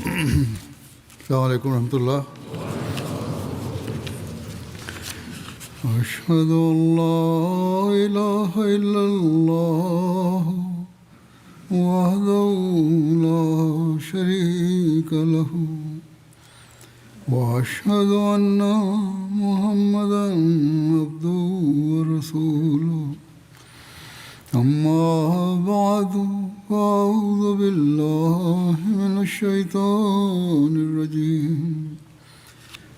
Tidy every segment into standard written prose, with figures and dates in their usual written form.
Assalamu alaikum warahmatullah. Ashhadu an la ilaha illallah wahdahu la sharika lahu wa ashhadu anna Muhammadan abduhu wa rasuluhu. أما بعد فأعوذ بالله من الشيطان الرجيم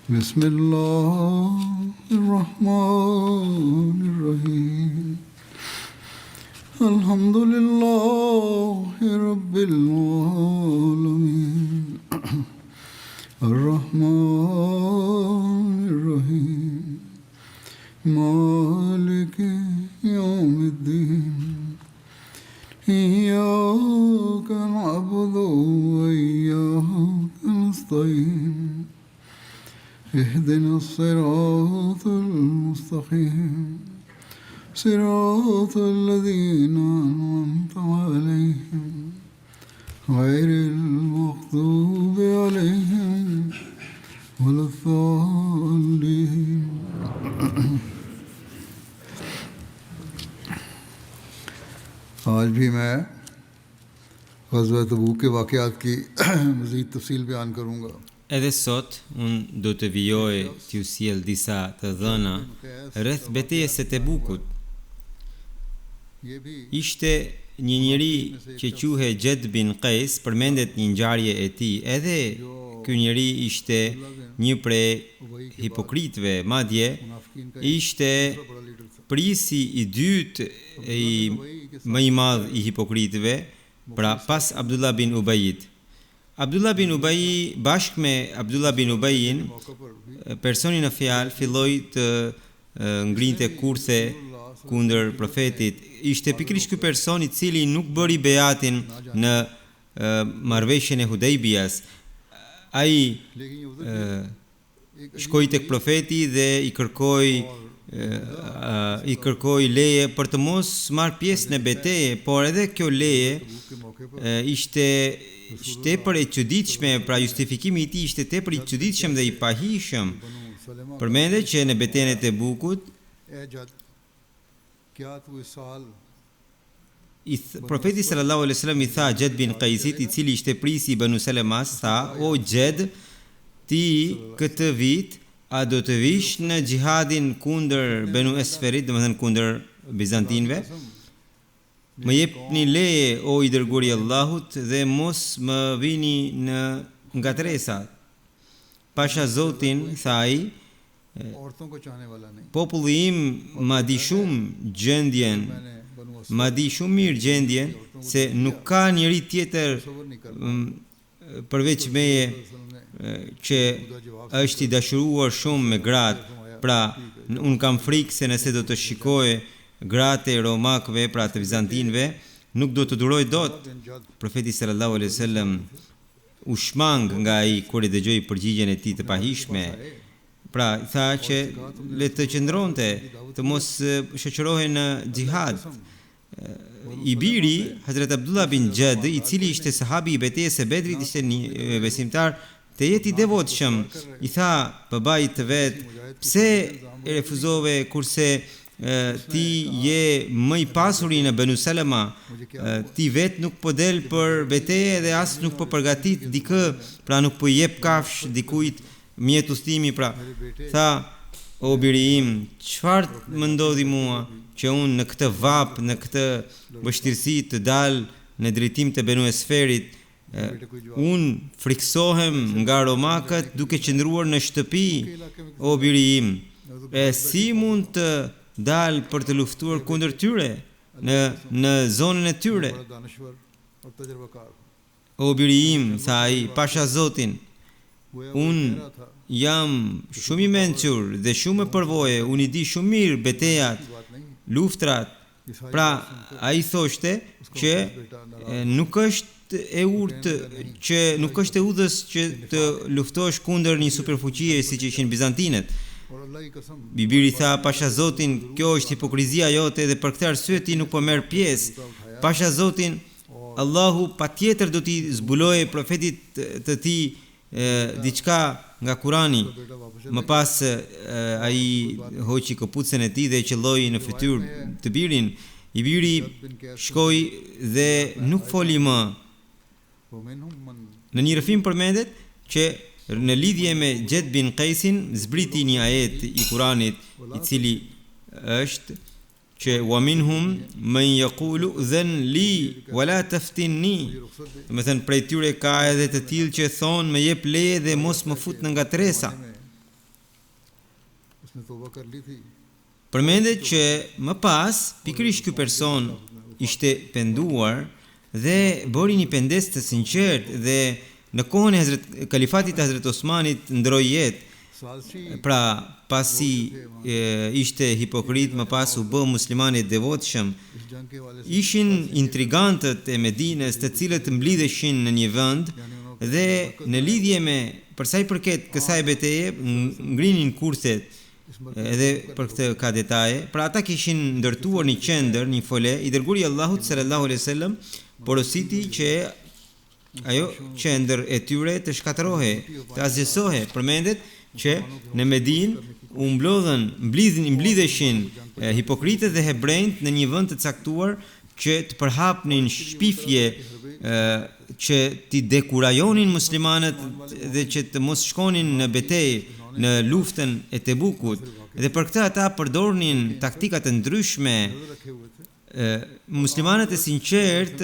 بسم الله الرحمن الرحيم الحمد لله رب العالمين الرحمن الرحيم مالك يوم الدين إياك نعبد وإياك نستعين اهدنا الصراط المستقيم صراط الذين أنعمت عليهم غير المغضوب عليهم ولا الضالين. आज भी मैं ग़ज़वा तबूक के वाक़यात की मज़ीद तफ़सील बयान करूँगा. Edhe sot unë do të vijoj t'ju sjell disa të dhëna rreth betejës së Tebukut. Ishte një njeri që quhej Gjed bin Qais, përmendet një ngjarje e tij. Edhe ky njeri ishte një prej hipokritëve, madje ishte prisi i dytë më i madh i hipokritëve, pra pas Abdullah bin Ubayit. Abdullah bin Ubayi bashkë me Abdullah bin Ubayin, personi në fjalë filloi të ngrinte kurthe kundër profetit. Ishte pikërisht ky person i cili nuk bëri beatin në marrëveshjen e Hudejbias. Ai shkoi tek profeti dhe i kërkoi leje për të mos marrë pjesë në betejë, por edhe kjo leje ishte tepër e çuditshme, pra justifikimi i tij ishte tepër i çuditshëm dhe i pahishëm. Përmendet që në betejën e Tebukut profeti sallallahu alaihi wasallam i tha Gjed bin Qaisit, i cili ishte prisi i Banu Salemas, tha: "O Gjed, ti këtë vit a do të vish në xhihadin kundër Banu Esferit, domethënë kundër bizantinëve? Më jepni leje o i dërguari i Allahut dhe mos më vini në ngatresa." Pasha Zotin, tha ai, populli im ma di shumë mirë gjendjen se nuk ka njëri tjetër përveç meje që është i dashuruar shumë me gratë. Pra, unë kam frikë se nëse do të shikoj gratë e romakëve, pra të bizantinëve, nuk do të duroj dot. Profeti sallallahu alaihi wasallam u shmang nga ai kur i dëgjoi përgjigjen e tij të pahishme. Pra, tha që le të qëndronte, të mos shoqërohej në xhihad. I biri, Hazrat Abdullah bin Gjed, i cili ishte sahabi i betejës së Bedrit, ishte një besimtar të jetë i devotshëm. I tha babait të vet: "Pse e refuzove kurse ti je më i pasuri në Banu Salama, ti vet nuk po del për betejë dhe as nuk po përgatit dikë, pra nuk po jep kafsh dikujt mjet udhëtimi." Pra, tha: "O biri im, çfarë më ndodhi mua që unë në këtë vap, në këtë vështirësi të dal në drejtim të Banu Esferit? Unë friksohem nga romakët duke qëndruar në shtëpi, o biri im. Si mund të dal për të luftuar kundër tyre në zonën e tyre?" "O biri im," tha ai, "pasha Zotin, unë jam shumë i mençur dhe shumë e përvoje, unë i di shumë mirë betejat, luftrat." Pra, ai thoshte që nuk është e urtë, që nuk është e udhës që të luftosh kundër një superfuqie siç ishin bizantinët. Bibiri tha: "Pasha Zotin, kjo është hipokrizia jote dhe për këtë arsye ti nuk po merr pjesë." Pasha Zotin Allahu patjetër do t'i zbulojë profetit të tij diçka nga Kurani. Më pas ai hoqi këpucën e tij dhe qelloi në fytyrë të birin. I biri shkoi dhe nuk foli më. Në një rrëfim përmendet që në lidhje me Gjet bin Qaisin zbriti një ajet i Kuranit i cili është që wa minhum man yaqulu dhan li wala taftinni. Do të thënë prej tyre ka edhe të tillë që thonë më jep leje dhe mos më fut në ngatresa. Përmendet që më pas pikërisht ky person ishte penduar dhe bëri një pendes të sinqert dhe në kohën e kalifatit të Hazret Osmanit ndroi jetë. Pra pasi ishte hipokrit, më pas u bë musliman i devotshëm. Ishin intrigantët e Medinës, të cilët mblidheshin në një vend dhe në lidhje me për sa i përket kësaj betejë ngrinin kurthet. Edhe për këtë ka detaje. Pra ata kishin ndërtuar një qendër, një fole, i dërguari i Allahut sallallahu alaihi wasallam porositi që ajo qendër e tyre të shkatërrohe, të azhësohe. Përmendet që në Medinë u mblidheshin hipokritët dhe hebrejt në një vend të caktuar që të përhapnin shpifje që t'i dekurajonin muslimanët dhe që të mos shkonin në betejë në luftën e Tebukut. Dhe për këtë ata përdornin taktika të ndryshme. Muslimanët e sinqert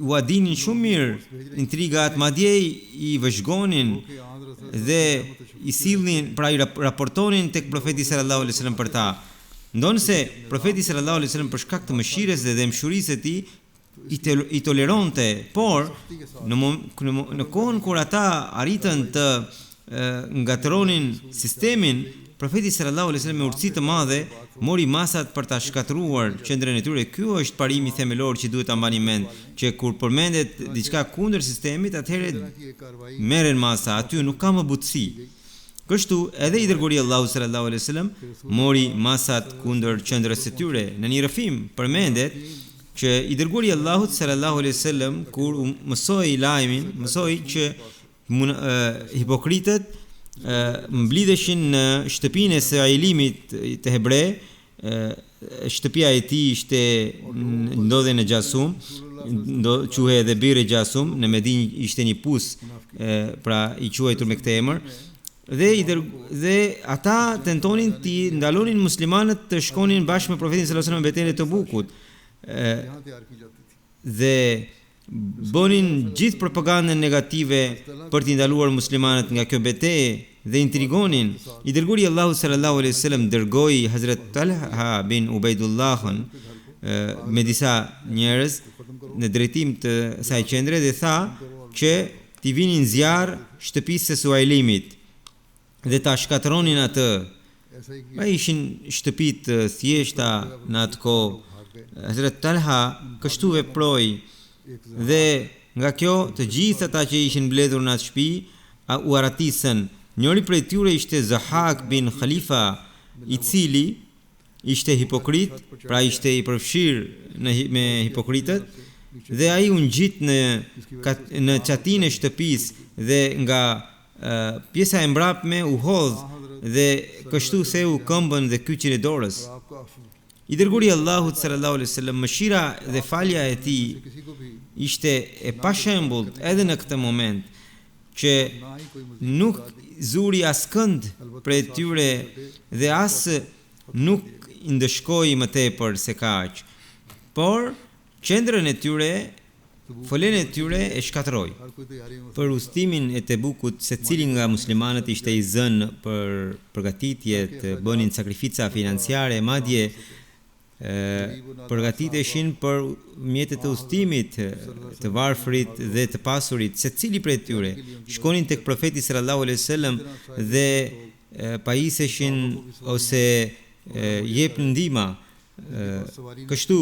u adinin shumë mirë intrigat, madje i vëzhgonin dhe i sillnin, pra i raportonin tek profeti sallallahu alaihi wasallam për ta. Ndonse profeti sallallahu alaihi wasallam për shkak të mëshirës dhe dëmshurisë së tij i toleronte, por në kohën kur ata arritën të ngatëronin sistemin, profeti sallallahu alaihi wasallam me urtësi të madhe mori masat për ta shkatëruar qendrën e tyre. Ky është parimi themelor që duhet ta mbani mend, që kur përmendet diçka kundër sistemit, atëherë merren masa, aty nuk ka më butësi. Kështu edhe i dërguari Allahu sallallahu alaihi wasallam mori masat kundër qendrës së tyre. Në një rrëfim përmendet që i dërguari Allahut sallallahu alaihi wasallam kur mësoi lajmin, mësoi që hipokritët mblidheshin në shtëpinë e Sailimit të hebre. Shtëpia e tij ishte ndodhe në Gjasum, quhej edhe Biri Gjasum. Në Medinë ishte një pus, pra i quajtur me këtë emër. Dhe ata tentonin t'i ndalonin muslimanët të shkonin bashkë me profetin sallallahu alaihi wasallam në betejën e Tebukut. Dhe bënin gjithë propagandën negative për t'i ndaluar muslimanët nga kjo betejë dhe intrigonin. I dërguari Allahu sallallahu alaihi wasallam dërgoi Hazrat Talha bin Ubaidullahun me disa njerëz në drejtim të saj qendre dhe tha që t'i vinin zjarr shtëpisë së Suailimit dhe ta shkatëronin atë. Pa ishin shtëpi të thjeshta në atë kohë. Hazrat Talha kështu veproi dhe nga kjo të gjithë ata që ishin mbledhur në atë shtëpi u aratisën. Njëri prej tyre ishte Zahak bin Khalifa, i cili ishte hipokrit, pra ishte i përfshirë me hipokritët, dhe ai u ngjit në çatinë e shtëpisë dhe nga pjesa e mbrapme u hodh dhe kështu theu këmbën dhe kyçin e dorës. I dërguari Allahut sallallahu alaihi wasallam, mëshira dhe falja e tij ishte e pashembullt edhe në këtë moment, që nuk zuri askënd prej tyre dhe as nuk i ndëshkoi më tepër se kaq, por qendrën e tyre, folen e tyre e shkatëroi. Për udhëtimin e Tebukut, secili nga muslimanët ishte i zënë për përgatitjet, bënin sakrifica financiare, madje përgatiteshin për mjetet të udhëtimit të varfrit dhe të pasurit. Secili prej tyre shkonin tek profeti sallallahu alaihi wasallam dhe pajiseshin ose jepnin ndihmë. Kështu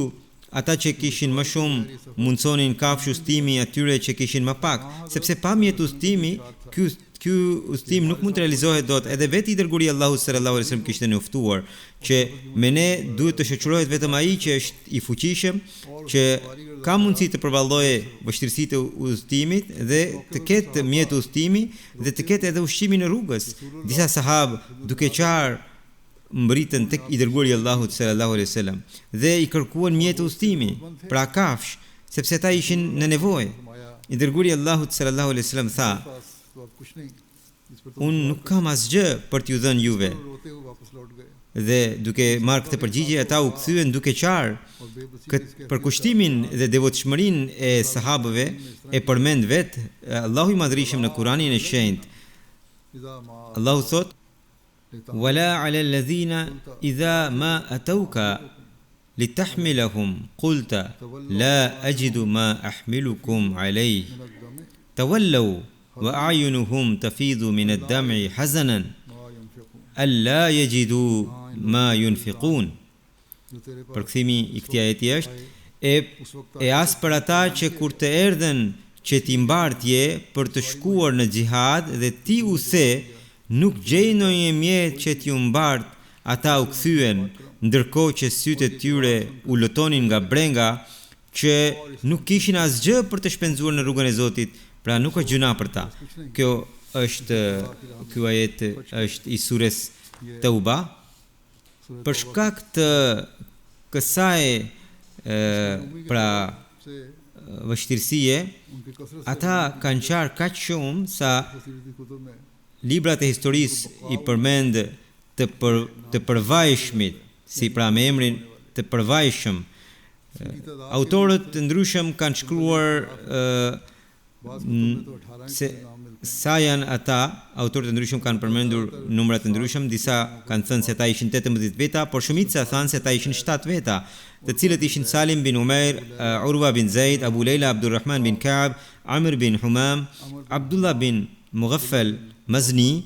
ata që kishin më shumë mundsonin kafsh ustimi atyre që kishin më pak, sepse pa mjet ustimi, ky ustim nuk mund të realizohet dot. Edhe vetë i dërguari Allahu sallallahu alaihi wasallam kishte njoftuar që me ne duhet të shoqërohet vetëm ai që është i fuqishëm, që ka mundësi të përballojë vështirësitë e ustimit dhe të ketë mjet ustimi dhe të ketë edhe ushqimin në rrugës. Disa sahabë duke qarë mbritën tek i dërguari Allahut sallallahu alaihi wasallam dhe i kërkuan mjet ustimi, pra kafsh, sepse ata ishin në nevojë. I dërguari Allahut sallallahu alaihi wasallam tha: "Unë nuk kam asgjë për t'ju dhënë juve." Dhe duke marrë këtë përgjigje, ata u kthyen duke qarë për kushtimin dhe devotshmërinë e sahabëve e përmend vetë Allahu i Madhërisëm në Kuranin e Shenjtë. Allahu thot: "Wala 'ala alladhina idha ma atawka litahmilahum qulta la ajidu ma ahmilukum alayh tawallaw wa a'yunuhum tafidu min ad-dam'i hazanan alla yajidu ma yunfiqun." Përkthimi i këtij ajeti është e as për ata që kur të erdhen që ti mbartje për të shkuar në xhihad dhe ti u the nuk gjej ndonjë mjet që t'ju mbart, ata u kthyen ndërkohë që sytë e tyre u lutonin nga brenga, që nuk kishin asgjë për të shpenzuar në rrugën e Zotit, pra nuk ka gjuna për ta. Ky ajet është i sures Tauba. Për shkak të kësaj pra vështirësie, ata kanë qarë kaq shumë sa librat e historisë i përmend të përvajshmit, si pra me emrin të përvajshëm. Autorët të ndryshëm kanë shkruar sa janë ata, autorët të ndryshëm kanë përmendur numrat të ndryshëm, disa kanë thënë se ata ishin 18 veta, por shumica thanë se ata ishin 7 veta, të cilët ishin Salim bin Umair, Urwa bin Zaid, Abu Leila Abdurrahman bin Ka'b, Amr bin Humam, Abdullah bin Mughaffal Mazni,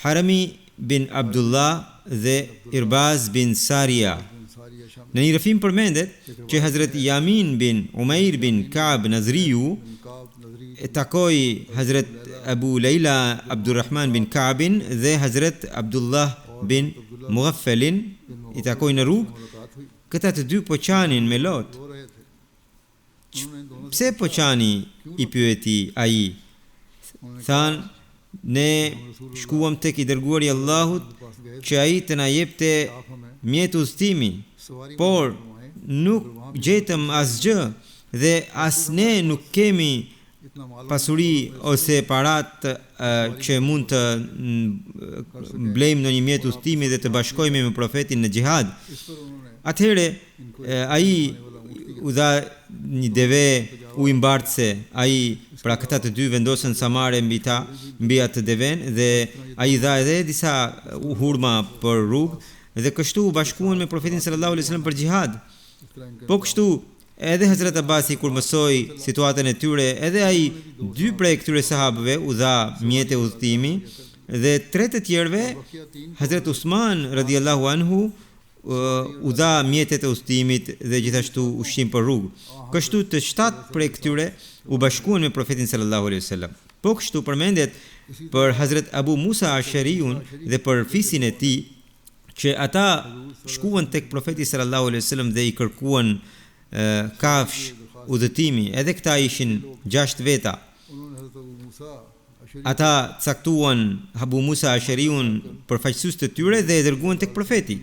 Harami bin Abdullah dhe Irbaz bin Saria. Në një rrëfim përmendet që Hazret Yamin bin Umair bin Ka'b Nazriu e takoi Hazret Abu Leila Abdurrahman bin Ka'bin dhe Hazret Abdullah bin Mughaffalin i takoi në rrugë. Këta të dy po qanin me lot. Pse po qani, i pyeti ai. Than: "Ne shkuam tek i dërguari Allahut që ai të na jepte mjet udhëtimi, por nuk gjetëm asgjë dhe as ne nuk kemi pasuri ose parat që mund të blejmë në një mjet udhëtimi dhe të bashkojmë me profetin në xhihad." Atëherë ai u dha një deve ujë mbartëse, ai pra këta të dy vendosën samare mbi atë deven dhe ai dha edhe disa hurma për rrugë dhe kështu u bashkuan me profetin sallallahu alaihi wasallam për xhihad. Po kështu edhe Hazrat Abasi kur mësoi situatën e tyre, edhe ai dy prej këtyre sahabëve u dha mjete udhëtimi dhe tre të tjerëve Hazrat Usman radhiyallahu anhu u dha mjetet e udhëtimit dhe gjithashtu ushqim për rrugë. Kështu të 7 prej këtyre u bashkuan me profetin sallallahu alaihi wasallam. Po kështu përmendet për Hazrat Abu Musa Ashariun dhe për fisin e tij që ata shkuan tek profeti sallallahu alaihi wasallam dhe i kërkuan kafsh udhëtimi. Edhe këta ishin 6 veta. Ata caktuan Abu Musa Ashariun përfaqësues të tyre dhe e dërguan tek profeti.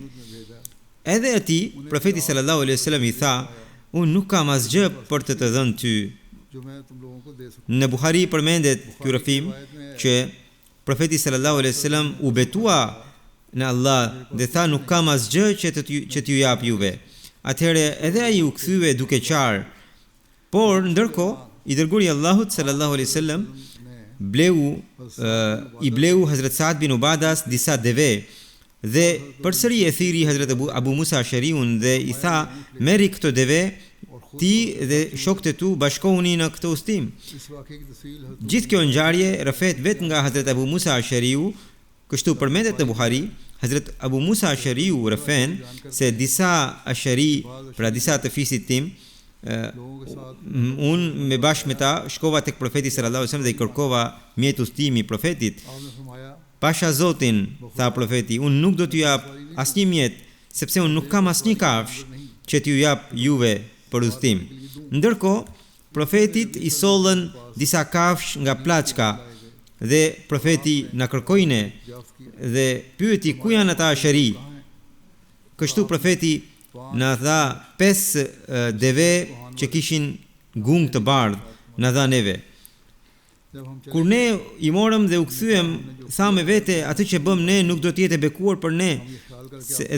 Edhe atij profeti sallallahu alaihi wasallam i tha: "Unë nuk kam asgjë për të dhënë ty." Në Buhari përmendet ky rrëfim që profeti sallallahu alaihi wasallam u betua në Allah dhe tha: "Nuk kam asgjë që t'ju jap juve." Atëherë edhe ai u kthye duke qarë. Por ndërkohë i dërguari Allahut sallallahu alaihi wasallam i bleu Hazrat Saad bin Ubadas disa deve dhe përsëri e thiri Hazrat Abu Musa Ashariun dhe i tha: "Merri këto deve, ti dhe shokët e tu bashkohuni në këtë udhëtim." Gjithë kjo ngjarje rrëfet vetë nga Hazrat Abu Musa Ashariu, kështu përmendet në Buhari. Hazrat Abu Musa Ashariu refen se disa ashari, pra disa të fisit tim, unë me bashkë me ta shkova tek profeti sallallahu alaihi wasallam dhe i kërkova mjet udhëtimi profetit. Pasha Zotin, tha profeti, unë nuk do t'ju jap asnjë mjet, sepse unë nuk kam asnjë kafsh që t'ju jap juve për udhëtim. Ndërkohë, profetit i sollën disa kafsh nga plaçka dhe profeti na kërkoi ne dhe pyeti ku janë ata asheri. Kështu profeti na dha 5 deve që kishin gung të bardh, na dha neve. Kur ne i morëm dhe u kthyem, tha me vete, atë që bëm ne nuk do të jetë e bekuar për ne.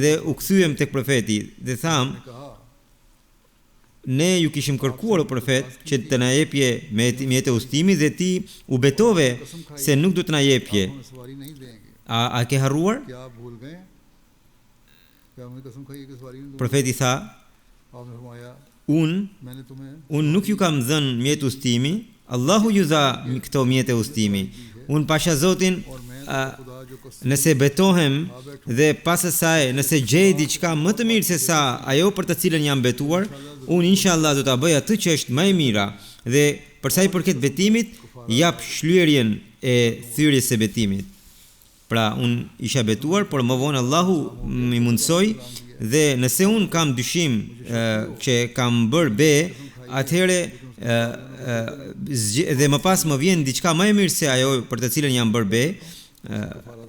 Dhe u kthyem tek profeti dhe tham, ne ju kishim kërkuar o profet që të na jepje mjet e udhëtimi dhe ti u betove se nuk do të na jepje. A ke harruar? Profeti tha, unë nuk ju kam dhënë mjet udhëtimi, Allahu ju dha këto mjet e udhëtimi. Unë pasha Zotin, nëse betohem dhe pas asaj nëse gjej diçka më të mirë se sa ajo për të cilën jam betuar, unë inshallah do ta bëj atë që është më e mira dhe për sa i përket betimit, jap shlyerjen e thyrjes së betimit. Pra unë isha betuar, por më vonë Allahu më mundsoi dhe nëse unë kam dyshim që kam bërë be, atëherë dhe më pas më vjen diçka më e mirë se ajo për të cilën jam bërë be,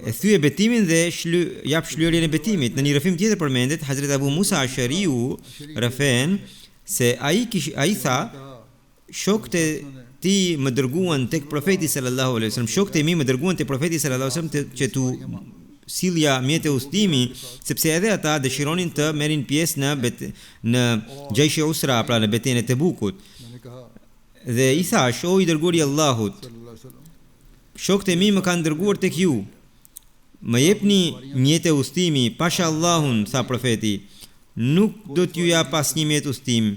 e thye betimin dhe jap shlyerjen e betimit. Në një rrëfim tjetër përmendet Hazrat Abu Musa Ashariu refen se ai tha, shokët e ti më dërguan tek profeti sallallahu alaihi wasallam, shokët e mi më dërguan tek profeti sallallahu alaihi wasallam që tu sillja mjet e udhëtimi, sepse edhe ata dëshironin të merrin pjesë në Jaish Usra, pra në betejën e Tebukut. Dhe i thash, o i dërguari i Allahut, shokët e mi më kanë dërguar tek ju. Më jepni mjet e udhëtimi, pasha Allahun, tha profeti, nuk do t'ju jap asnjë mjet udhëtim.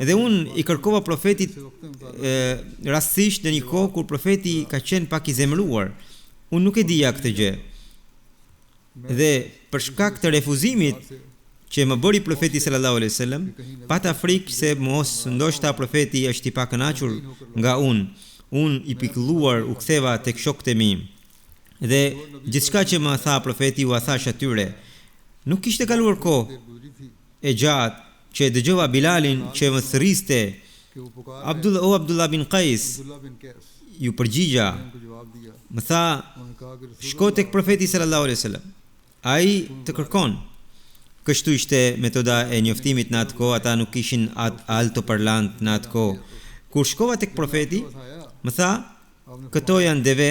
Edhe unë i kërkova profetit rastësisht në një kohë kur profeti ka qenë pak i zemëruar. Unë nuk e dija këtë gjë. Dhe për shkak të refuzimit që më bëri profeti sallallahu alaihi wasallam, pata frikë se mos ndoshta profeti është i pakënaqur nga unë. Unë i pikëlluar u ktheva tek shokët e mi. Dhe gjithçka që më tha profeti u thash atyre. Nuk kishte kaluar kohë e gjatë që dëgjova Bilalin që më thërriste, Abdullah bin Qais, ju përgjigja. Më tha, shko tek profeti sallallahu alaihi wasallam. Ai të kërkon. Kështu ishte metoda e njoftimit në atë kohë, ata nuk kishin altoparlant në atë kohë. Kur shkova tek profeti, më tha, këto janë deve,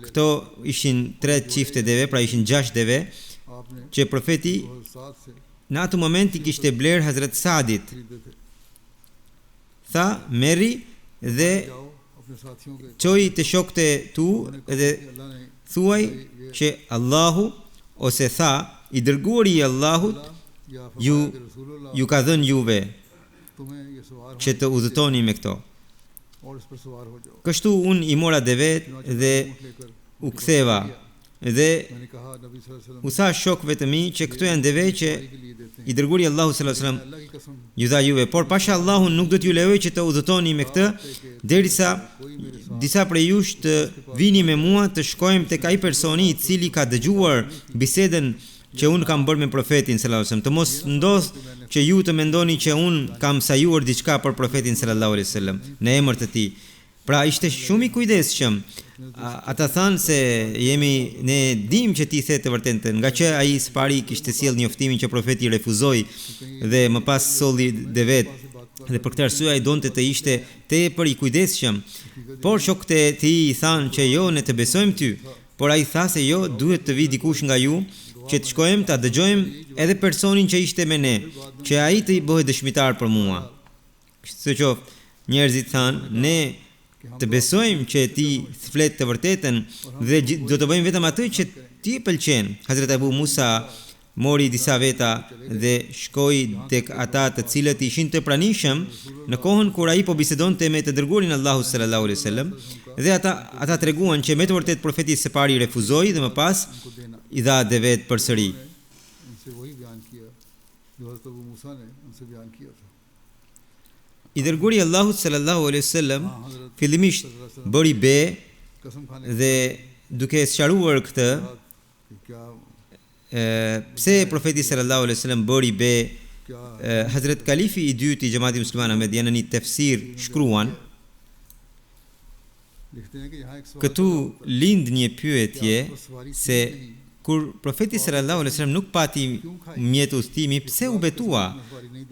këto ishin 3 çifte deve, pra ishin 6 deve, që profeti në atë moment i kishte bler Hazrat Saadit. Tha, merri dhe çoj të shokët e tu dhe thuaj që Allahu, ose tha, i dërguari i Allahut ju ka dhënë juve që të udhëtoni me këto. Kështu unë i mora devet dhe u ktheva dhe u tha shokëve të mi që këto janë deve që i dërguari Allahu sallallahu alaihi wasallam ju dha juve, por pasha Allahun nuk do t'ju lejoj që të udhëtoni me këtë derisa disa prej jush të vini me mua të shkojmë tek ai personi i cili ka dëgjuar bisedën që unë kam bërë me profetin sallallahu alaihi wasallam. Të mos ndodh që ju të mendoni që unë kam sajuar diçka për profetin sallallahu alaihi wasallam në emër të tij. Pra ishte shumë i kujdesshëm. Ata thanë se ne dim që ti the të vërtetën, nga që ai së pari kishte sjell njoftimin që profeti refuzoi dhe më pas solli devet. Dhe për këtë arsye ai donte të ishte tepër i kujdesshëm. Por shokët e tij i thanë që jo, ne të besojmë ty, por ai tha se jo, duhet të vi dikush nga ju që të shkojmë ta dëgjojmë edhe personin që ishte me ne, që ai të bëhet dëshmitar për mua. Kështu që njerëzit thanë, ne të besojmë që ti flet të vërtetën dhe do të bëjmë vetëm atë që ti pëlqen. Hazrat Abu Musa mori disa veta dhe shkoi tek ata të cilët ishin të pranishëm në kohën kur ai po bisedonte me të dërguarin Allahu sallallahu alaihi wasallam, dhe ata treguan që me të vërtet profeti së pari refuzoi dhe më pas i dha devet përsëri. I dërguari Allahu sallallahu alaihi wasallam fillimisht bëri be dhe duke sqaruar këtë pse profeti sallallahu alaihi wasallam bëri be, Hazret Kalifi i dytë i Xhamatit Musliman Ahmedian në një tefsir shkruan: këtu lind një pyetje se kur profeti sallallahu alaihi wasallam nuk pati mjet udhëtimi, pse u betua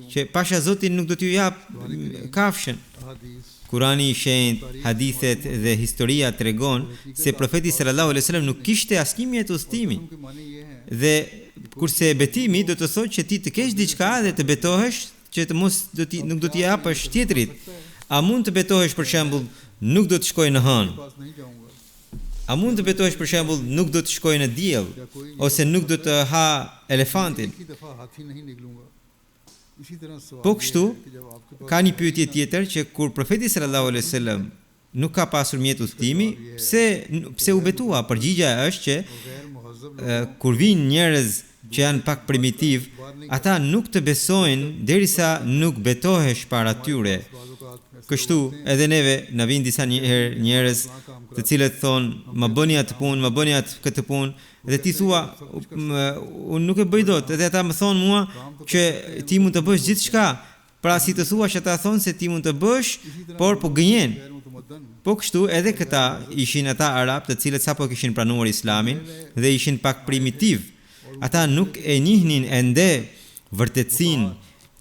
që pasha Zotin nuk do t'ju jap kafshën. Kurani i shenjtë, hadithet dhe historia tregon se profeti sallallahu alaihi wasallam nuk kishte asnjë mjet udhëtimi. Dhe kurse betimi do të thotë që ti të kesh diçka dhe të betohesh që të mos nuk do t'i japësh tjetrit. A mund të betohesh për shembull nuk do të shkoj në hënë? A mund të betohesh për shembull nuk do të shkoj në diell ose nuk do të ha elefantin? Po kështu, ka një pyetje tjetër që kur profeti sallallahu alaihi wasallam nuk ka pasur mjet udhëtimi, pse u betua? Përgjigjja është që kur vinë njerëz që janë pak primitiv, ata nuk të besojnë derisa nuk betohesh para tyre. Kështu edhe neve na vijnë disa njerëz të cilët thonë më bëni atë punë, më bëni atë këtë punë, dhe ti thua unë nuk e bëj dot, edhe ata më thonë mua që ti mund të bësh gjithçka. Pra si të thuash ata thonë se ti mund të bësh, por po gënjen. Po kështu edhe këta ishin ata arab të cilët sapo kishin pranuar Islamin dhe ishin pak primitiv. Ata nuk e njihnin ende vërtetësinë,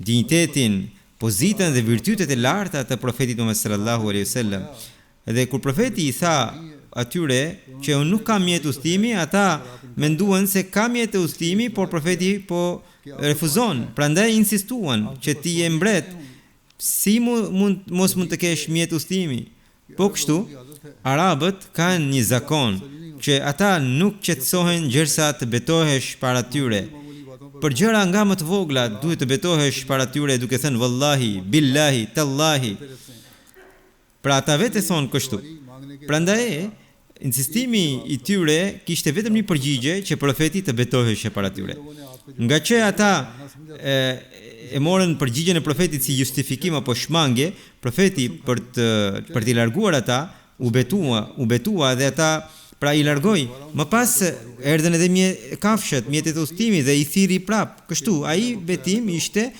dinjitetin, pozitën dhe virtytet e larta të profetit Muhammed sallallahu alaihi wasallam. Dhe kur profeti i tha atyre që unë nuk kam mjet udhëtimi, ata menduan se ka mjet udhëtimi, por profeti po refuzon. Prandaj insistuan që ti je mbret, si mos mund të kesh mjet udhëtimi? Po kështu, arabët kanë një zakon që ata nuk qetësohen gjersa të betohesh para tyre. Për gjëra nga më të vogla duhet të betohesh para tyre duke thënë wallahi, billahi, tallahi. Pra ata vetë thonë kështu. Prandaj insistimi i tyre kishte vetëm një përgjigje që profeti të betoheshe para tyre. Nga që ata e morën përgjigjen e profetit si justifikim apo shmangje, profeti për t'i larguar ata u betua dhe ata pra i largoi. Më pas erdhën edhe kafshët, mjetet e udhëtimit dhe i thiri prap. Kështu ai betim ishte,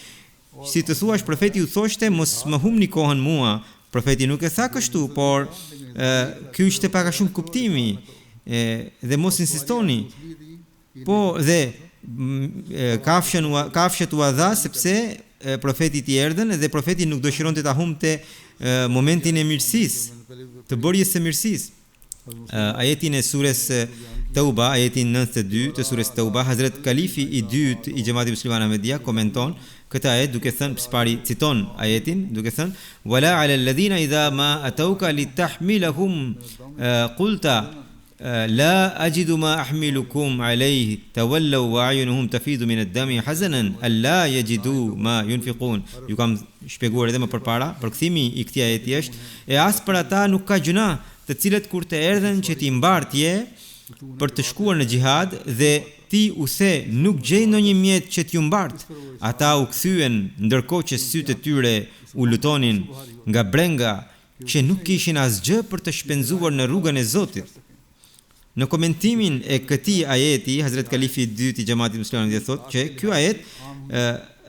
si të thuash profeti u thoshte mos më humni kohën mua. Profeti nuk e tha kështu, por ky ishte pak a shumë kuptimi dhe mos insistoni. Po dhe kafshët u dha sepse profetit i erdhën dhe profeti nuk dëshironte ta humbte momentin e mirësisë, të bërjes së mirësisë. Ajetin e sures Tauba, ajetin 92 të sures Tauba, Hazret Kalifi i dytë i Xhamatit Musliman Ahmedia komenton këtë ajet duke thënë, pari citon ajetin duke thënë: "Wala 'ala alladhina idha ma atawka litahmilahum qulta la ajidu ma ahmilukum alayhi tawallaw wa a'yunuhum tafidu min ad-dami hazanan alla yajidu ma yunfiqun." Ju kam shpjeguar edhe më përpara, përkthimi i këtij ajeti është: e as për ata nuk ka gjuna, të cilët kur të erdhen që ti mbartje për të shkuar në xhihad dhe ti u the nuk gjej ndonjë mjet që t'ju mbart, ata u kthyen ndërkohë që sytë e tyre u lutonin nga brenga që nuk kishin asgjë për të shpenzuar në rrugën e Zotit. Në komentimin e këtij ajeti, Hazret Kalifi i dytë i Xhamatit Musliman dhe thotë që ky ajet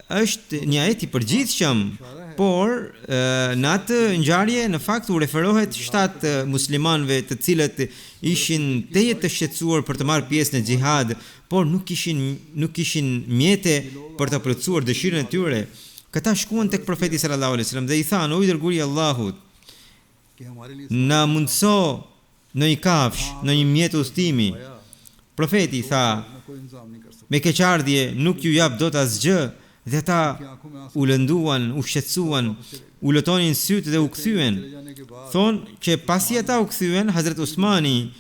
është një ajet i përgjithshëm, por në atë ngjarje në fakt u referohet 7 muslimanëve të cilët ishin teje të shqetësuar për të marrë pjesë në xhihad, por nuk kishin mjete për të plotësuar dëshirën e tyre. Këta shkuan tek profeti sallallahu alaihi wasallam dhe i thanë: "O i dërguari i Allahut, na mundso në një kafsh, në një mjet udhëtimi." Profeti tha: "Me keqardhje nuk ju jap dot asgjë." Dhe ata u lënduan, u shqetësuan, u lutonin sytë dhe u kthyen. Thonë që pasi ata u kthyen, Hazret Usmani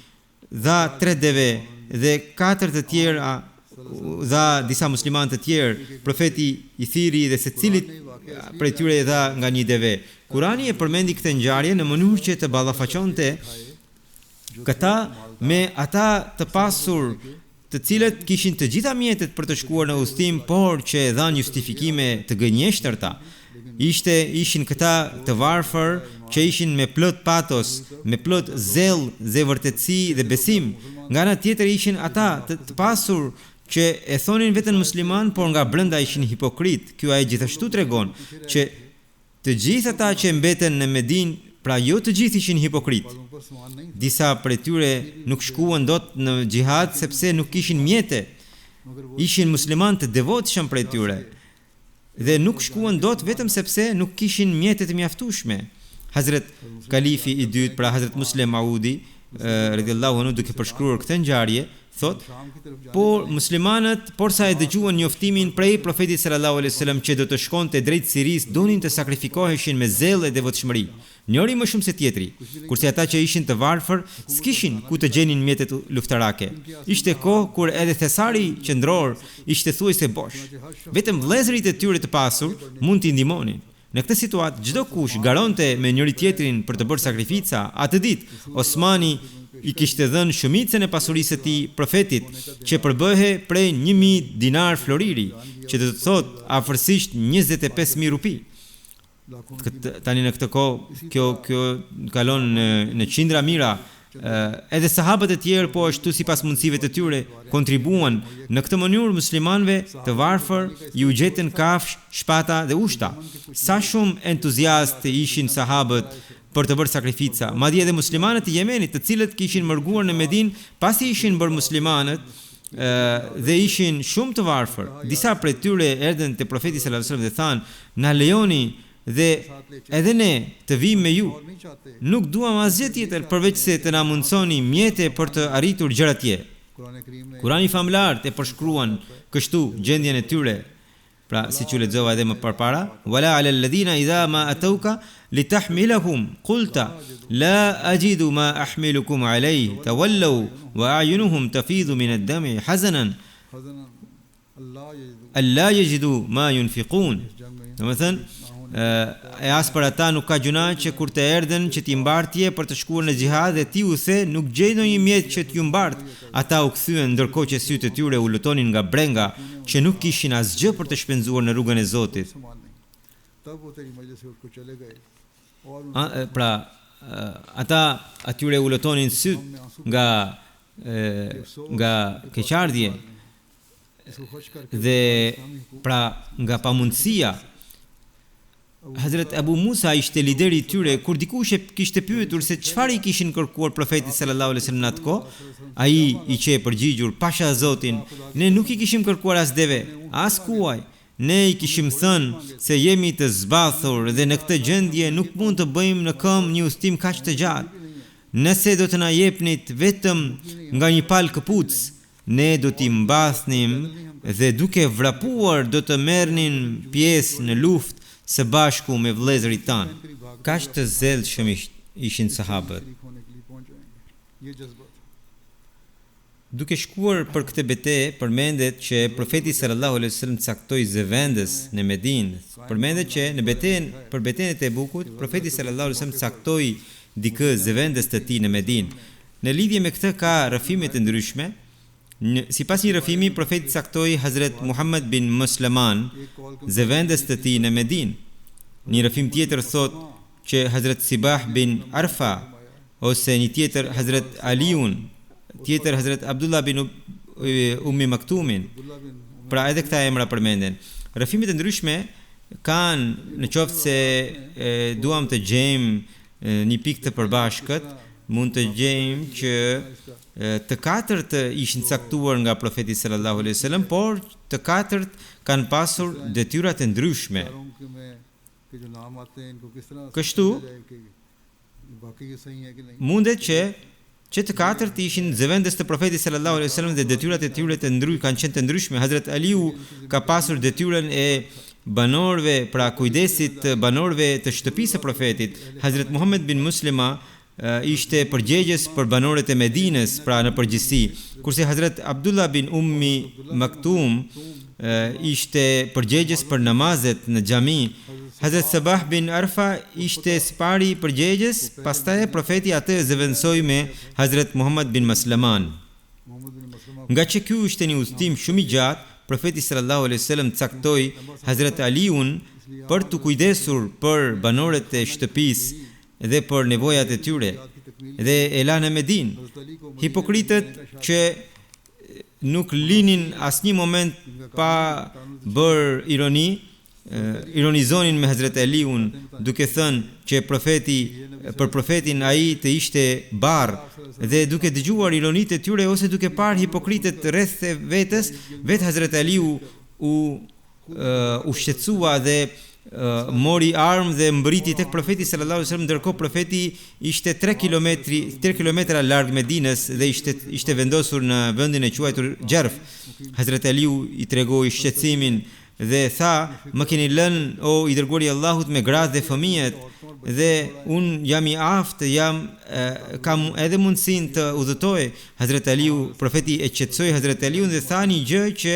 dha 3 deve dhe 4 të tjera dha disa muslimanë të tjerë, profeti i thiri dhe secilit prej tyre i dha nga një deve. Kurani e përmendi këtë ngjarje në mënyrë që të ballafaqonte këta me ata të pasur, të cilët kishin të gjitha mjetet për të shkuar në udhtim, por që e dhanë justifikime të gënjeshtërta. Ishin këta të varfër që ishin me plot patos, me plot zell dhe vërtetësi dhe besim. Nga ana tjetër ishin ata të pasur që e thonin veten musliman, por nga brenda ishin hipokrit. Ky ajet gjithashtu tregon që të gjithë ata që mbeten në Medinë, pra jo të gjithë ishin hipokrit. Disa prej tyre nuk shkuan dot në xhihad sepse nuk kishin mjete. Ishin muslimanë të devotshëm prej tyre. Dhe nuk shkuan dot vetëm sepse nuk kishin mjete të mjaftueshme. Hazret Kalifi i dytë, pra Hazret Musleh Maudi, radhiyallahu anhu, duke përshkruar këtë ngjarje, thot: por muslimanët, porsa e dëgjuan njoftimin prej profetit sallallahu alaihi wasallam që do të shkonte drejt Siris, donin të sakrifikoheshin me zell dhe devotshmëri, njëri më shumë se tjetri, kurse ata që ishin të varfër s'kishin ku të gjenin mjetet luftarake. Ishte kohë kur edhe thesari qendror ishte thuajse bosh. Vetëm vëllezërit e tyre të pasur mund t'i ndihmonin. Në këtë situatë, çdo kush garonte me njëri tjetrin për të bërë sakrifica. Atë ditë Osmani i kishte dhënë shumicën e pasurisë së tij profetit, që përbëhej prej 1000 dinar floriri, që do të thotë afërsisht 25.000 rupi. Tani në këtë kohë kjo kalon në qindra mira. Edhe sahabët e tjerë po ashtu sipas mundësive të tyre kontribuan. Në këtë mënyrë muslimanëve të varfër ju gjetën kafsh, shpata dhe ushta. Sa shumë entuziastë ishin sahabët për të bërë sakrifica. Madje edhe muslimanët e Yemenit, të cilët kishin mërguar në Medinë pasi ishin bërë muslimanët dhe ishin shumë të varfër. Disa prej tyre erdhën te profeti sallallahu alajhi wasallam dhe thanë: "Na lejoni dhe edhe ne të vim me ju. Nuk duam asgjë tjetër përveç se të na mundsoni mjete për të arritur gjërat tje." Kurani famlar e përshkruan kështu gjendjen e tyre. Pra, siç u lexova edhe më parpara, "Wala 'ala alladhina idha ma atawka litahmilahum qulta la ajidu ma ahmilukum alayhi tawallaw wa a'yunuhum tafidu min ad-dami hazanan alla yajidu ma yunfiqun." Domethënë, e as për ata nuk ka gjuna që kur të erdhen që t'i mbartje për të shkuar në xhihad dhe ti u the nuk gjej ndonjë mjet që t'ju mbart. Ata u kthyen ndërkohë që sytë e tyre u lutonin nga brenga, që nuk kishin asgjë për të shpenzuar në rrugën e Zotit. Pra, ata atyre u lutonin syt nga keqardhje dhe pra nga pamundësia. Hazret Abu Musa ishte lideri i tyre. Kur dikush e kishte pyetur se çfarë i kishin kërkuar profetit sallallahu alaihi wasallam në atë kohë, ai i që e përgjigjur: "Pasha Zotin, ne nuk i kishim kërkuar as deve, as kuaj. Ne i kishim thënë se jemi të zbathur dhe në këtë gjendje nuk mund të bëjmë në këmbë një udhtim kaq të gjatë. Nëse do të na jepnit vetëm nga një palë këpuc, ne do t'i mbathnim dhe duke vrapuar do të merrnin pjesë në luftë së bashku me vëllezërit tanë." Kaq të zellshëm ishin sahabët. Duke shkuar për këtë betejë, përmendet që profeti sallallahu alaihi wasallam caktoi zëvendës në Medinë. Përmendet që në betejën e Tebukut, profeti sallallahu alaihi wasallam caktoi dikë zëvendës të tij në Medinë. Në lidhje me këtë ka rrëfime të ndryshme. Sipas një rrëfimi, profeti caktoi Hazret Muhammad bin Musliman zëvendës të tij në Medinë. Një rrëfim tjetër thot që Hazret Sibah bin Arfa, ose një tjetër Hazret Aliun, tjetër Hazret Abdullah bin Ummi Maktumin. Pra edhe këta emra përmenden. Rrëfimet e ndryshme kanë, në qoftë se duam të gjejmë një pikë të përbashkët, mund të gjejmë që të katërt ishin caktuar nga profeti sallallahu alaihi wasallam, por të katërt kanë pasur detyra të ndryshme. Kështu mundet që të katërt ishin zëvendës të profetit sallallahu alaihi wasallam dhe detyrat e tyre kanë qenë të ndryshme. Hazret Aliu ka pasur detyrën e banorëve, pra kujdesit të banorëve të shtëpisë së profetit. Hazret Muhammad bin Muslima ishte përgjegjës për banorët e Medinës, pra në përgjithësi, kurse Hazrat Abdullah bin Ummi Maktum ishte përgjegjës për namazet në xhami. Hazrat Sabah bin Arfa ishte spari përgjegjës, pastaj profeti atë zëvendësoi me Hazrat Muhammad bin Maslaman. Nga që ky ishte një udhtim shumë i gjatë, profeti sallallahu alaihi wasallam caktoi Hazrat Aliun për të kujdesur për banorët e shtëpisë dhe për nevojat e tyre, dhe e la në Medinë. Hipokritët që nuk linin asnjë moment pa bër ironizonin me Hazrat Aliun, duke thënë që për profetin ai të ishte barr, dhe duke dëgjuar ironitë e tyre ose duke parë hipokritët rreth vetes, vetë Hazrat Aliu u shqetësua dhe mori armë dhe mbriti tek profeti sallallahu alaihi wasallam, ndërkohë profeti ishte 3 kilometra larg Medinës dhe ishte vendosur në vendin e quajtur Gjerf. Hazrat Aliu i tregoi shqetësimin dhe tha: "Më keni lënë o i dërguari i Allahut me gratë dhe fëmijët, dhe un jam i aftë, kam edhe mundësinë të udhëtoj." Hazrat Aliu, profeti e qetësoi Hazrat Aliun dhe tha një gjë që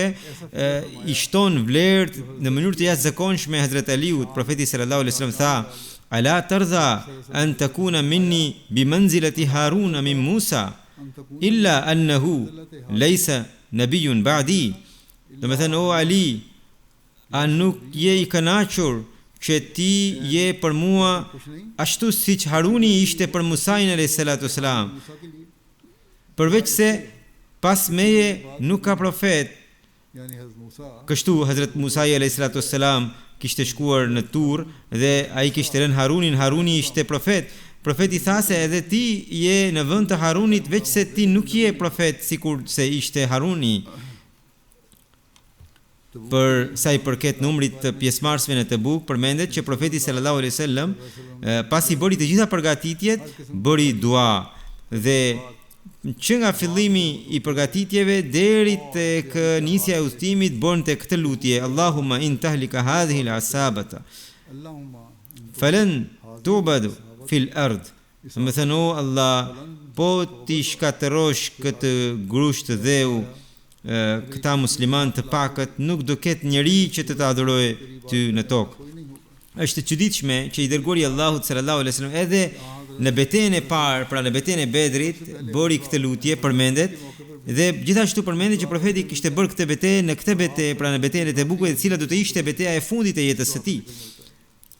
i shton vlerë në mënyrë të jashtëzakonshme Hazrat Aliut. Profeti sallallahu alaihi wasallam tha: "Ala tardha an takuna minni bi manzilati Haruna min Musa, illa annahu laysa nabiyyun ba'di." Do të thënë, o Ali, a nuk je i kënaqur që ti je për mua ashtu siç Haruni ishte për Musain alayhis salatu wasalam, përveç se pas meje nuk ka profet. Kështu Hazrat Musa alayhis salatu wasalam kishte shkuar në Tur dhe ai kishte rënë Harunin, Haruni ishte profet. Profeti tha se edhe ti je në vend të Harunit, veç se ti nuk je profet sikur se ishte Haruni. Për sa i përket numrit të pjesëmarrësve në Tebuk, përmendet që profeti sallallahu alaihi wasallam pasi bëri të gjitha përgatitjet, bëri dua, dhe që nga fillimi i përgatitjeve deri tek nisja e udhëtimit bonte këtë lutje: Allahumma in tahlika hadhihi al-asabata falan tu'badu fil ard. Do të thënë, o Allah, po ti shkatërosh këtë grusht të dheu, këta musliman të pakët, nuk do ketë njeri që të adhurojë ty në tokë. Është e çuditshme që i dërguari i Allahut sallallahu alaihi wasallam edhe në betejën e parë, pra në betejën e Bedrit, bëri këtë lutje, përmendet, dhe gjithashtu përmendet që profeti kishte bërë këtë betejë në këtë betejë, pra në betejën e Tebukut, e cila do të ishte beteja e fundit e jetës së tij.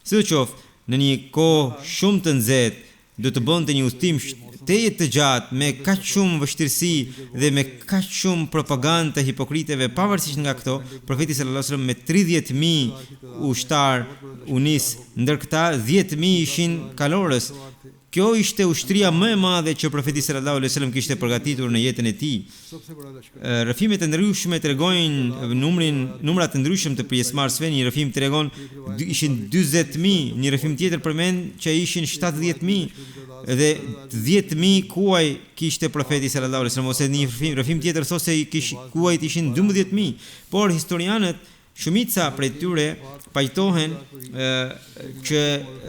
Sidoqoftë, në një kohë shumë të nxehtë, do të bënte një udhtim të gjatë me kaq shumë vështirësi dhe me kaq shumë propagandë të hipokritëve. Pavarësisht nga këto, profeti sallallahu alajhi wasallam me 30.000 ushtar u nis, ndër këta 10.000 ishin kalorës. Kjo ishte ushtria më e madhe që profeti sallallahu alajhi wasallam kishte përgatitur në jetën e tij. Rrëfimet e ndryshme tregojnë numrat të ndryshëm të pjesëmarrësve. Një rrëfim tregon ishin 40.000, një rrëfim tjetër përmend që ishin 70.000 dhe 10.000 kuaj kishte profeti sallallahu alajhi wasallam, ose një rrëfim tjetër thotë se kuajt ishin 12.000, por historianët shumica prej tyre pajtohen që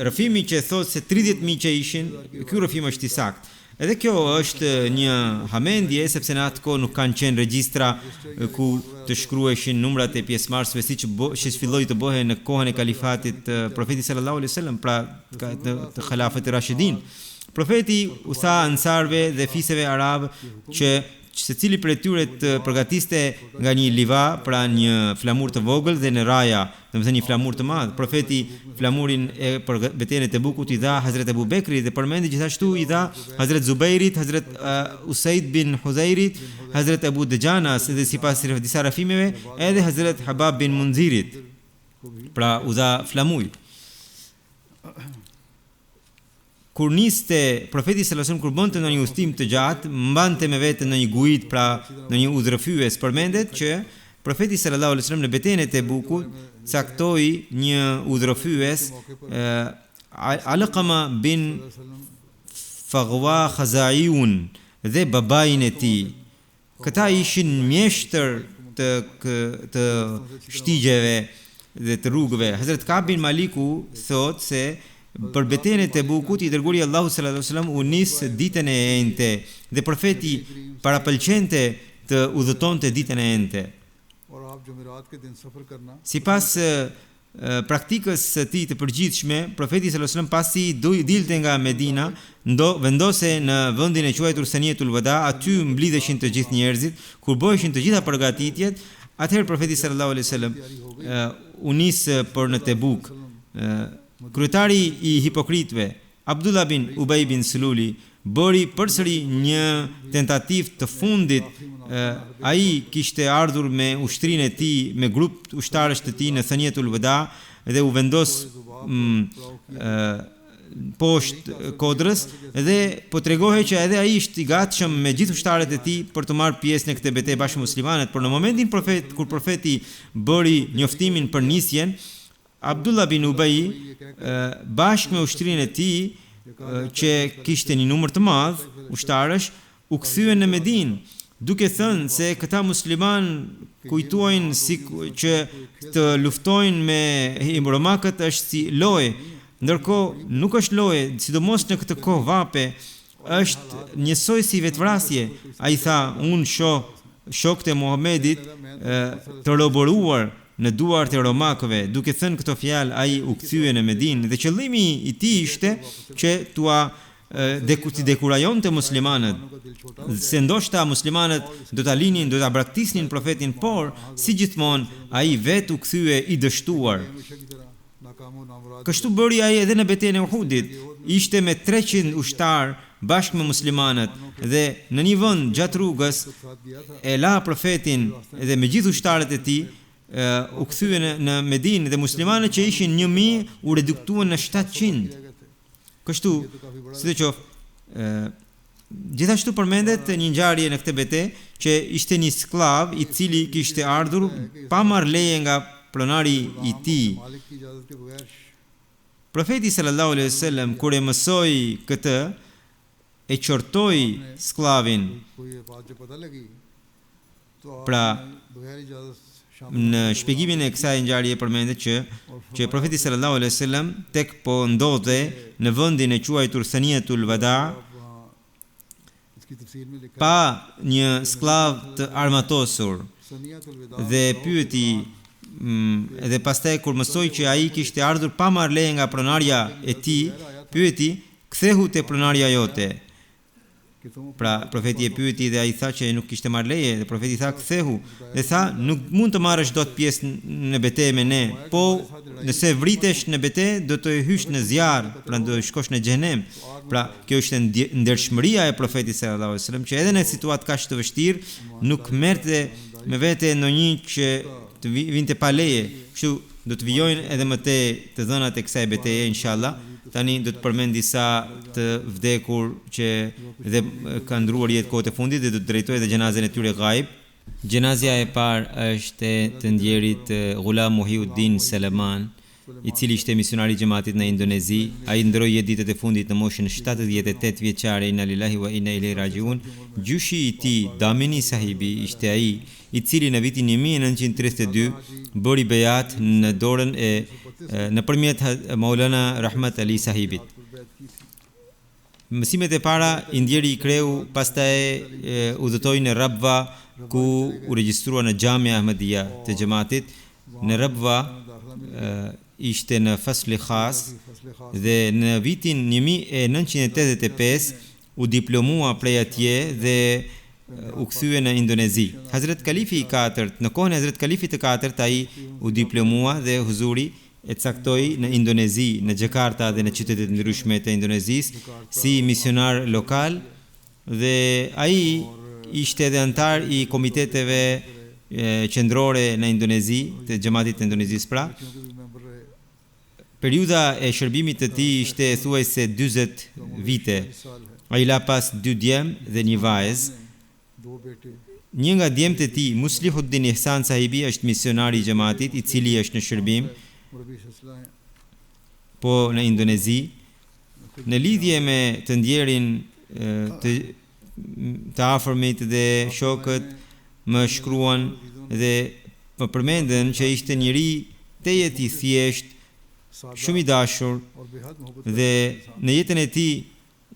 rrëfimi që thotë se 30.000 që ishin, ky rrëfim është i saktë. Edhe kjo është një hamendje, sepse në atë kohë nuk kanë qenë regjistra ku të shkruheshin numrat e pjesëmarrësve siç filloi të bëhej në kohën e kalifatit profetit sallallahu alaihi wasallam, pra të xhalafët e Rashidin. Profeti u tha ansarve dhe fisëve arab që secili prej tyre të përgatiste nga një liva, pra një flamur të vogël, dhe në raja, domethënë një flamur të madh. Profeti flamurin e betejën e Tebukut i dha Hazrat Abu Bekrit, dhe përmendi gjithashtu i dha Hazrat Zubairit, Hazrat Usaid bin Hudhairit, Hazrat Abu Dajanas, dhe sipas disa rafimeve edhe Hazrat Habab bin Munzirit. Pra u dha flamuj. Kur niste profeti sallallahu alajhi wasallam, kur bënte në një udhtim të gjatë, mbante me vete në një guid, pra në një udhërrëfyes, përmendet që profeti sallallahu alajhi wasallam në betejën e Tebukut caktoi një udhërrëfyes, Alqama bin Faghwa Khazaiun, dhe babain e tij. Këta ishin mjeshtër të shtigjeve dhe të rrugëve. Hazrat Ka'b bin Maliku thotë se për betejën e Tebukut, I dërguari Allahu sallallahu alaihi wasallam u nis ditën e enjte dhe profeti parapëlqente të udhëtonte ditën e enjte. Sipas praktikës së tij të përgjithshme, profeti sallallahu alaihi wasallam pasi dilte nga Medina, vendose në vendin e quajtur Saniyatul Wada, aty mblidheshin të gjithë njerëzit, kur bëheshin të gjitha përgatitjet, atëherë profeti sallallahu alaihi wasallam u nis për në Tebuk. Kryetari I hipokritëve, Abdullah bin Ubay bin Sululi, bëri përsëri një tentativë të fundit. Ai kishte ardhur me ushtrinë e tij, me grup ushtarësh të tij në Saniyatul Wada dhe u vendos poshtë kodrës dhe po tregohej që edhe ai ishte I gatshëm me gjithë ushtarët e tij për të marrë pjesë në këtë betejë bashkë me muslimanët, por në momentin kur profeti bëri njoftimin për nisjen, Abdullah bin Ubay bashkë me ushtrinë e tij që kishte një numër të madh ushtarësh, u kthyen në Medinë, duke thënë se këta musliman kujtojnë si që të luftojnë me romakët është si lojë, ndërkohë nuk është lojë, sidomos në këtë kohë vape, është njësoj si vetvrasje. Ai tha, unë shokët e Muhamedit të roboruar në duart e romakëve, duke thënë këto fjalë ai u kthye në Medinë dhe qëllimi I tij ishte që t'ua dekurajon të muslimanët, se ndoshta muslimanët do ta linin, do ta braktisnin profetin, por si gjithmonë ai vetë u kthye I dështuar. Kështu bëri ai edhe në betejën e Uhudit, ishte me 300 ushtar bashkë me muslimanët dhe në një vend gjatë rrugës e la profetin dhe me gjithë ushtarët e tij u kthyen në Medinë dhe muslimanët që ishin 1000 u reduktuan në 700. Kështu, sidoqoftë, gjithashtu përmendet një ngjarje në këtë betejë që ishte një sklav I cili kishte ardhur pa marrë leje nga pronari I tij. Profeti sallallahu alaihi wasallam kur e mësoi këtë, e qortoi sklavin. Pra, në shpjegimin e kësaj ngjarje përmendet që profeti sallallahu alaihi wasallam tek po ndodhe në vendin e quajtur Saniyatul Wada pa një sklav të armatosur dhe pyeti edhe pastaj kur mësoi që ai kishte ardhur pa marrë leje nga pronarja e tij, pyeti, kthehu te pronarja jote. Pra profeti e pyeti dhe ai tha që nuk kishte marrë leje dhe profeti tha kthehu dhe tha nuk mund të marrësh dot pjesë në betejë me ne, po nëse vritesh në betejë do të hysh në zjarr, pra do të shkosh në xhenem. Pra kjo ishte ndershmëria e profetit sallallahu alajhi wasallam që edhe në situatë kaq të vështirë nuk merrte me vete ndonjë që të vinte pa leje. Kështu do të vijojnë edhe më të dhënat e kësaj betejë inshallah. Tani do të përmend disa të vdekur që dhe kanë ndruar jetë kohët e fundit dhe do të drejtoj edhe gjenazën e tyre ghaib. Gjenazja e parë është të ndjerit Ghulam Muhiuddin Seleman, I cili ishte misionari I xhamatit në Indonezi. Ai ndroi jetë ditët e fundit në moshën 78 vjeçare. Inna lillahi wa inna ilaihi rajiun. Gjyshi I tij, Damini Sahibi, ishte ai I cili në vitin 1932 bëri bejat në dorën e nëpërmjet Maulana Rahmat Ali Sahibit. Mësimet e para I ndjeri I kreu, pastaj udhëtoi në Rabwa ku u regjistrua në Xhamia Ahmadiyya të xhamatit. Në Rabwa ishte në fasli khas dhe në vitin 1985 u diplomua prej atje dhe u kthye në Indonezi. Hazrat Kalifi I 4, në kohën e Hazrat Kalifit të 4 ai u diplomua dhe huzuri e caktoi në Indonezi, në Jakarta dhe në qytete të ndryshme të Indonezisë si misionar lokal dhe ai ishte edhe antar I komiteteve qendrore në Indonezi, të xhamatit të Indonezisë pra. Periudha e shërbimit të tij ishte thuajse 40 vite. Ai la pas 2 djem dhe një vajzë. Një nga djemtë e tij, Muslihuddin Ihsan Sahibi, është misionari I xhamatit I cili është në shërbim po në Indonezi. Në lidhje me të ndjerin të afërmit dhe shokët më shkruan dhe më përmendën që ishte njëri tejet I thjesht, shumë i dashur dhe në jetën e tij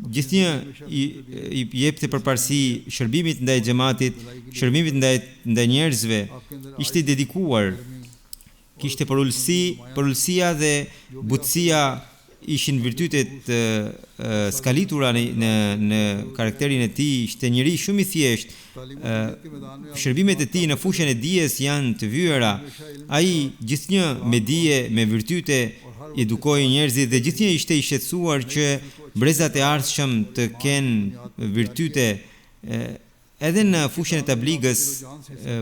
gjithnjë i jepte përparësi shërbimit ndaj xhamatit, shërbimit ndaj njerëzve, ishte i dedikuar, kishte përullësia dhe butësia ishin virtytet skalitura në karakterin e tij, ishte njëri shumë i thjesht. Shërbimet e tij në fushën e dijes janë të vyera. Ai gjithnjë me dije, me virtyte edukoi njerëzit dhe gjithnjë ishte i shqetësuar që brezat e ardhshëm të kenë virtyte. Edhe në fushën e tabligës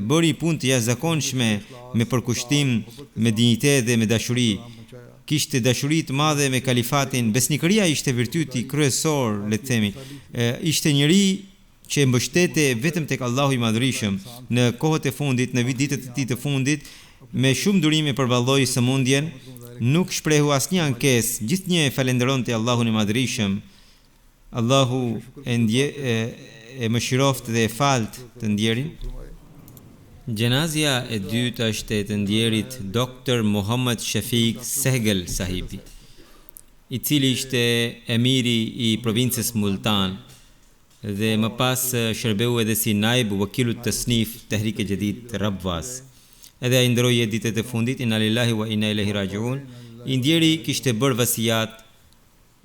bëri punë të jashtëzakonshme me përkushtim, me dinjitet dhe me dashuri. Kishte dashuri të madhe me kalifatin. Besnikëria ishte virtyti kryesor, le të themi. Ishte njëri që mbështete vetëm tek Allahu i Madhërisëm. Në kohët e fundit, në ditët e tij të fundit, me shumë durim e përballoi sëmundjen, nuk shprehu asnjë ankesë, gjithnjë e falenderonte Allahun e Madhërisëm. Allahu e mëshiroft dhe e falt të ndjerin. Gjenazja e dytë është e të ndjerit Dr. Muhammad Shafiq Sehgel sahibi, i cili ishte emiri i provincës Multan dhe më pas shërbeu edhe si naib wakilut tasnif Tehrik e Jadid Rabwas. Edhe ai ndroi ditët e fundit, inna lillahi wa inna ilaihi rajiun. I ndjeri kishte bërë vasijat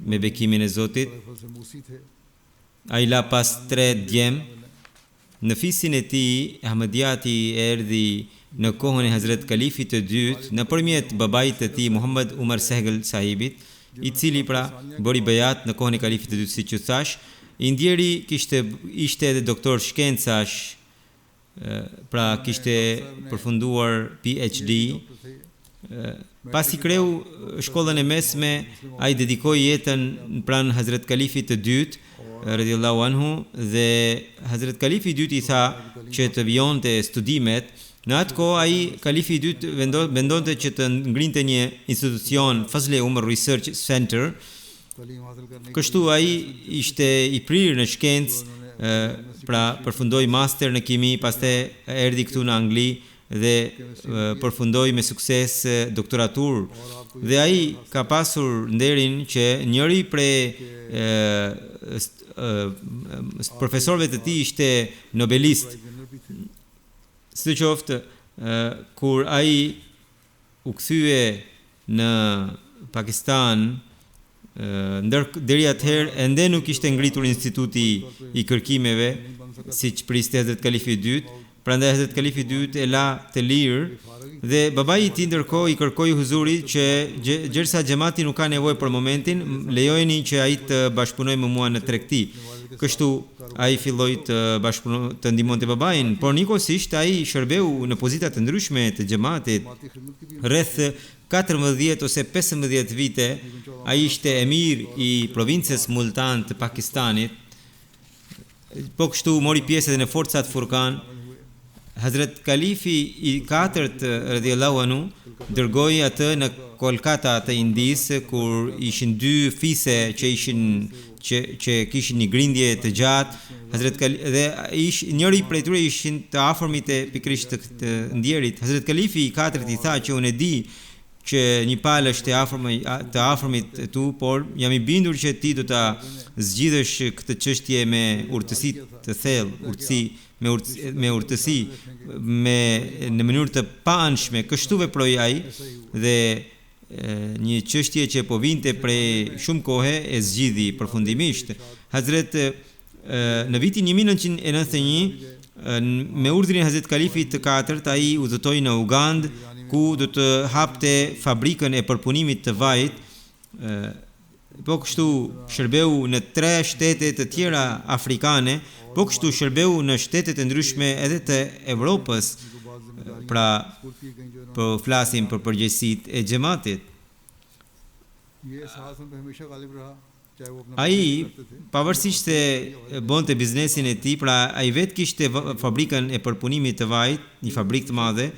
me bekimin e Zotit. Ai la pas 3 djem. Në fisin e tij, Ahmediati erdhi në kohën e Hazret Kalifit të dytë nëpërmjet babait të tij Muhammad Umar Sehgel sahibit, i cili pra bëri bejat në kohën e Kalifit të dytë, siç u thash. I ndjeri ishte edhe doktor shkencash, pra kishte përfunduar PhD. Pasi kreu shkollën e mesme, ai dedikoi jetën pranë Hazret Kalifit të dytë radiallahu anhu, dhe Hazret Kalifi i dytë i tha që të vijonte studimet. Në atë kohë ai Kalifi i dytë vendonte që të ngrinte një institucion, Fazle Umar Research Center. Kështu ai ishte i prirë në shkencë, pra përfundoi master në kimi, pastaj erdhi këtu në Angli dhe përfundoi me sukses doktoratur. Dhe ai ka pasur nderin që njëri prej profesorëve të tij ishte nobelist. Sidoqoftë, kur ai u kthye në Pakistan, deri atëherë ende nuk ishte ngritur instituti i kërkimeve, siç priste Hazret Kalifi i dytë. Prandaj Hazret Kalifi i dytë e la të lirë dhe babai i tij ndërkohë i kërkoi huzurit që gjersa xhamati nuk ka nevojë për momentin, lejojeni që ai të bashkëpunojë me mua në tregti. Kështu ai filloi të ndihmonte babain, por njëkohësisht ai shërbeu në pozita të ndryshme të xhamatit. Rreth 14 ose 15 vite ai ishte emir i provincës Multan të Pakistanit. Po kështu mori pjesë edhe në forcat Furkan. Hazret Kalifi i 4 radiallahu anhu dërgoi atë në Kolkata të Indis, kur ishin 2 fise që kishin një grindje të gjatë. Hazret Kalifi dhe njëri prej tyre ishin të afërmit e pikërisht të ndjerit. Hazret Kalifi i 4 i tha që unë e di që një palë është të afërmit tu, por jam i bindur që ti do ta zgjidhësh këtë çështje me urtësi të thellë, në mënyrë të paanshme. Kështu veproi ai dhe një çështje që po vinte prej shumë kohe e zgjidhi përfundimisht. Hazret në vitin 1991 me urdhrin e Hazret Kalifit të 4 ai udhëtoi në Ugandë, ku do të hapte fabrikën e përpunimit të vajit. Po kështu shërbeu në 3 shtete të tjera afrikane, po kështu shërbeu në shtetet e ndryshme edhe të Evropës, pra po flasim për përgjegjësitë e xhamatit. Ai pavarësisht se bonte biznesin e tij, pra ai vetë kishte fabrikën e përpunimit të vajit, një fabrikë të madhe.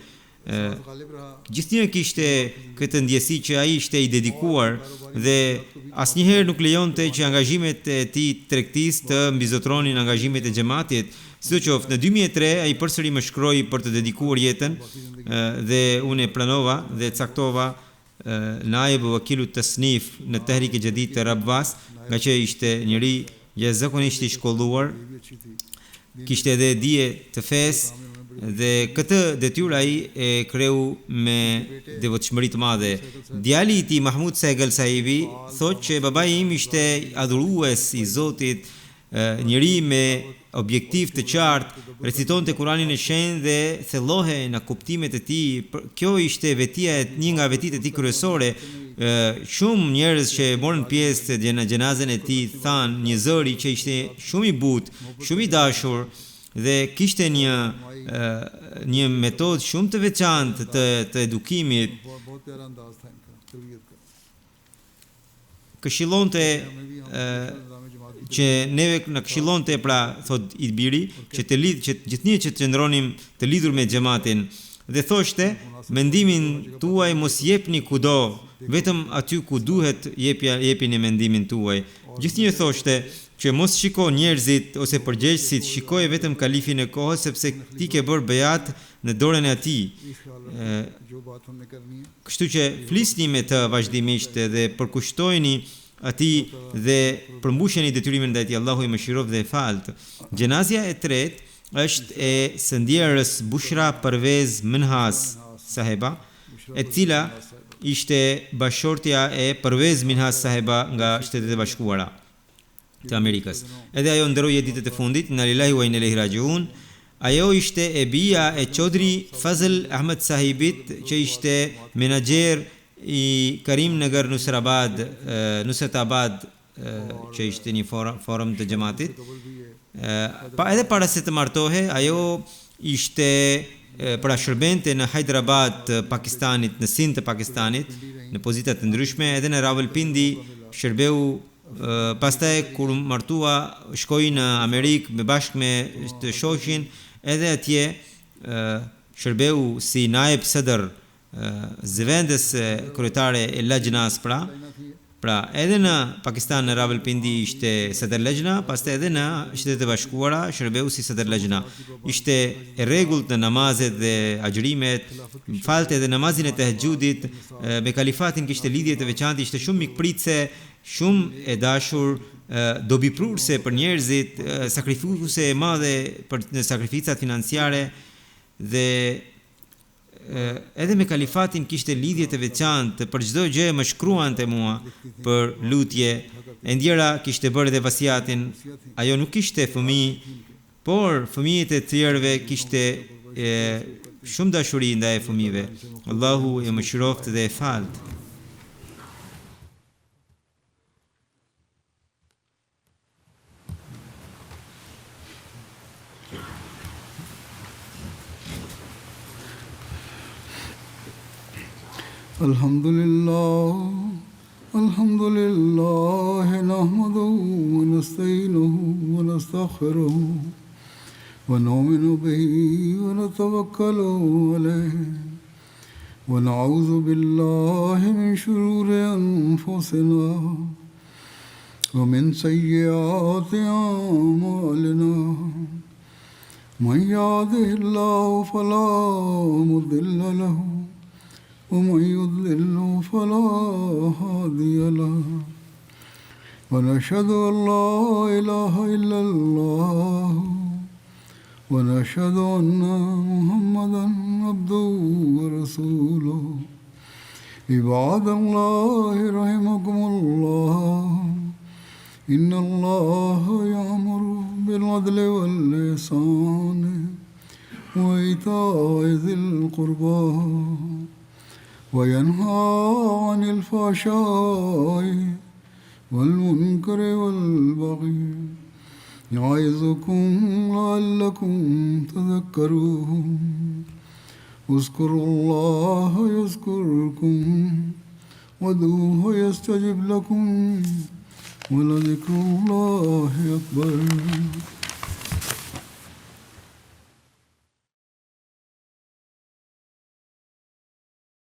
Gjithnjë kishte këtë ndjesi që ai ishte i dedikuar dhe asnjëherë nuk lejonte që angazhimet e tij tregtisë të mbizotronin angazhimet e xhamatit. Sidoqoftë, në 2003 ai përsëri më shkroi për të dedikuar jetën dhe unë e pranova dhe caktova naib wakilu tasnif në Tehrik e Jadid të Rabwas, nga që ishte njëri jashtëzakonisht i shkolluar, kishte edhe dije të fesë dhe këtë detyrë ai e kreu me devotshmëri të madhe. Djali i tij Mahmud Sehgal sahibi thotë që babai im ishte adhurues i Zotit, njëri me objektiv të qartë, recitonte Kuranin e shenjtë dhe thellohej në kuptimet e tij. Kjo ishte një nga vetitë e tij kryesore. Shumë njerëz që morën pjesë në gjenazën e tij thanë një zëri që ishte shumë i butë, shumë i dashur dhe kishte një metodë shumë të veçantë të edukimit. Këshillonte që neve në këshillonte, pra thot i biri, që gjithnjë që të qëndronim të lidhur me xhamatin, dhe thoshte mendimin tuaj mos jepni kudo, vetëm aty ku duhet jepini mendimin tuaj. Gjithnjë thoshte që mos shiko njerëzit ose përgjegjësit, shikoje vetëm kalifin e kohës, sepse ti ke bërë bejat në dorën e atij. Kështu që flisni me të vazhdimisht dhe përkushtojeni atij dhe përmbusheni detyrimin ndaj tij. Allahu i mëshiroft dhe i falt. Gjenazja e tretë është e sëndjerës Bushra Parvez Minhas Saheba, e cila ishte bashortja e Parvez Minhas Saheba nga Shtetet e Bashkuara të Amerikës. Edhe ajo nderoi ditët e fundit, inna lillahi wa inna ilaihi rajiun. Ajo ishte e bija e Chaudhry Fazl Ahmed sahibit, që ishte menaxher i Karim Nagar Nusratabad, që ishte një forum të xhamatit. Edhe para se të martohej, ajo ishte pra shërbente në Hyderabad të Pakistanit, në Sindh të Pakistanit, në pozita të ndryshme, edhe në Rawalpindi shërbeu. Pastaj kur martua, shkoi në Amerikë bashkë me të shoqin, edhe atje shërbeu si naib sadr, zëvendës kryetare e Lajnas, pra edhe në Pakistan në Rawalpindi ishte sadr Lajna, pastaj edhe në Shtetet e Bashkuara shërbeu si sadr Lajna. Ishte e rregullt në namazet dhe agjërimet, falte edhe namazin e tahajjudit, me kalifatin kishte lidhje të veçantë, ishte shumë mikpritse, shumë e dashur, dobiprurse për njerëzit, sakrifikuese e madhe për sakrificat financiare, dhe edhe me kalifatin kishte lidhje të veçantë, për çdo gjë më shkruante mua për lutje. E ndjera kishte bërë edhe vasiatin. Ajo nuk kishte fëmijë, por fëmijët e tjerëve kishte shumë dashuri ndaj fëmijëve. Allahu e mëshiroft dhe e falt. Alhamdulillah nahmaduhu wa nasta'inuhu wa nastaghfiruhu wa nu'minu bihi wa natawakkalu alayhi wa na'udhu billahi min shururi anfusina wa min sayyiati a'malina. Man yahdihillahu fala mudilla lahu ومن يضلل فلا هادي له ونشهد أن لا إله إلا الله ونشهد أن محمدا عبده ورسوله. عباد الله رحمكم الله إن الله يأمر بالعدل والإحسان وإيتاء ذي القربى وينهى عن الفحشاء والمنكر والبغي يعظكم لعلكم تذكرون. اذكروا الله يذكركم وادعوه يستجب لكم ولذكر الله أكبر.